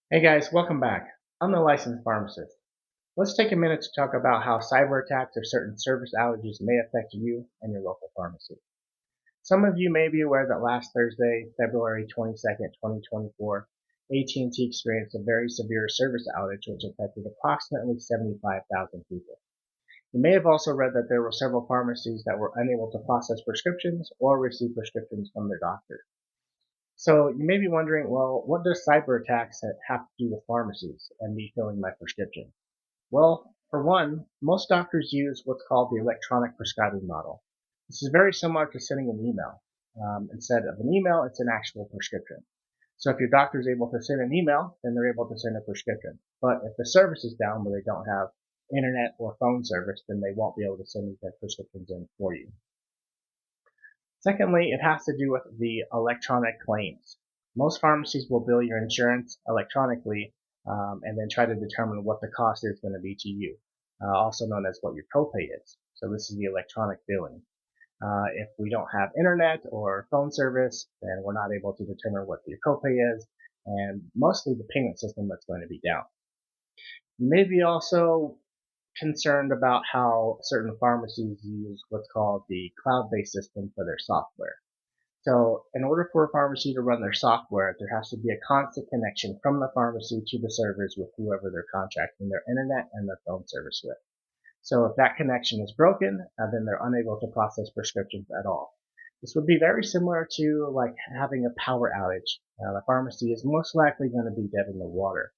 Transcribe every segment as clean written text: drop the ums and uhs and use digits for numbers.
Hey guys, welcome back. I'm the licensed pharmacist. Let's take a minute to talk about how cyber attacks or certain service outages may affect you and your local pharmacy. Some of you may be aware that last Thursday, February 22nd, 2024, AT&T experienced a very severe service outage which affected approximately 75,000 people. You may have also read that there were several pharmacies that were unable to process prescriptions or receive prescriptions from their doctor. So you may be wondering, well, what does cyber attacks have to do with pharmacies and me filling my prescription? Well, for one, most doctors use what's called the electronic prescribing model. This is very similar to sending an email. Instead of an email, it's an actual prescription. So if your doctor is able to send an email, then they're able to send a prescription. But if the service is down where they don't have internet or phone service, then they won't be able to send their prescriptions in for you. Secondly, it has to do with the electronic claims. Most pharmacies will bill your insurance electronically and then try to determine what the cost is going to be to you, also known as what your copay is. So this is the electronic billing. If we don't have internet or phone service, then we're not able to determine what your copay is, and mostly the payment system that's going to be down. You may be also concerned about how certain pharmacies use what's called the cloud-based system for their software. So in order for a pharmacy to run their software, there has to be a constant connection from the pharmacy to the servers with whoever they're contracting their internet and their phone service with. So if that connection is broken, then they're unable to process prescriptions at all. This would be very similar to like having a power outage. The pharmacy is most likely going to be dead in the water.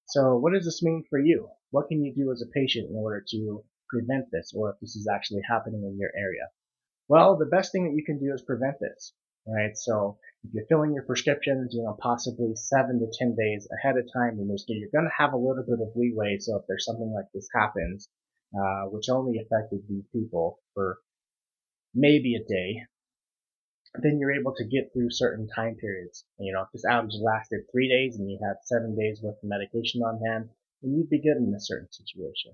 So what does this mean for you? What can you do as a patient in order to prevent this, or if this is actually happening in your area? Well, the best thing that you can do is prevent this, right? So if you're filling your prescriptions, possibly 7 to 10 days ahead of time, you're going to have a little bit of leeway. So if there's something like this happens, which only affected these people for maybe a day, then you're able to get through certain time periods. If this outage lasted 3 days and you had 7 days worth of medication on hand, then you'd be good in a certain situation.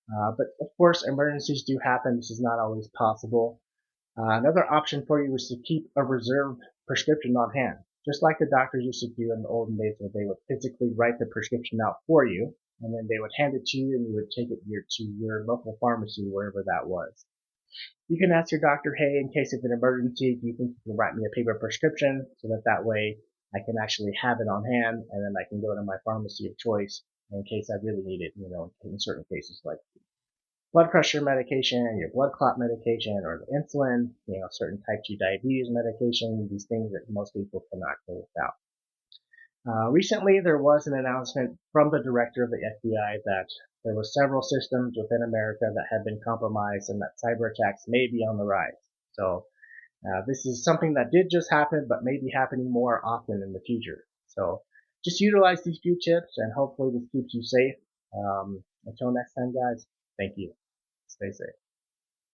But of course, emergencies do happen. This is not always possible. Another option for you is to keep a reserved prescription on hand, just like the doctors used to do in the olden days where they would physically write the prescription out for you, and then they would hand it to you and you would take it to your local pharmacy, wherever that was. You can ask your doctor, hey, in case of an emergency, do you think you can write me a paper prescription so that way I can actually have it on hand and then I can go to my pharmacy of choice in case I really need it, in certain cases like blood pressure medication, your blood clot medication, or the insulin, certain type 2 diabetes medication, these things that most people cannot go without. Recently, there was an announcement from the director of the FBI that there were several systems within America that had been compromised and that cyber attacks may be on the rise. So this is something that did just happen, but may be happening more often in the future. So just utilize these few tips, and hopefully this keeps you safe. Until next time, guys, thank you. Stay safe.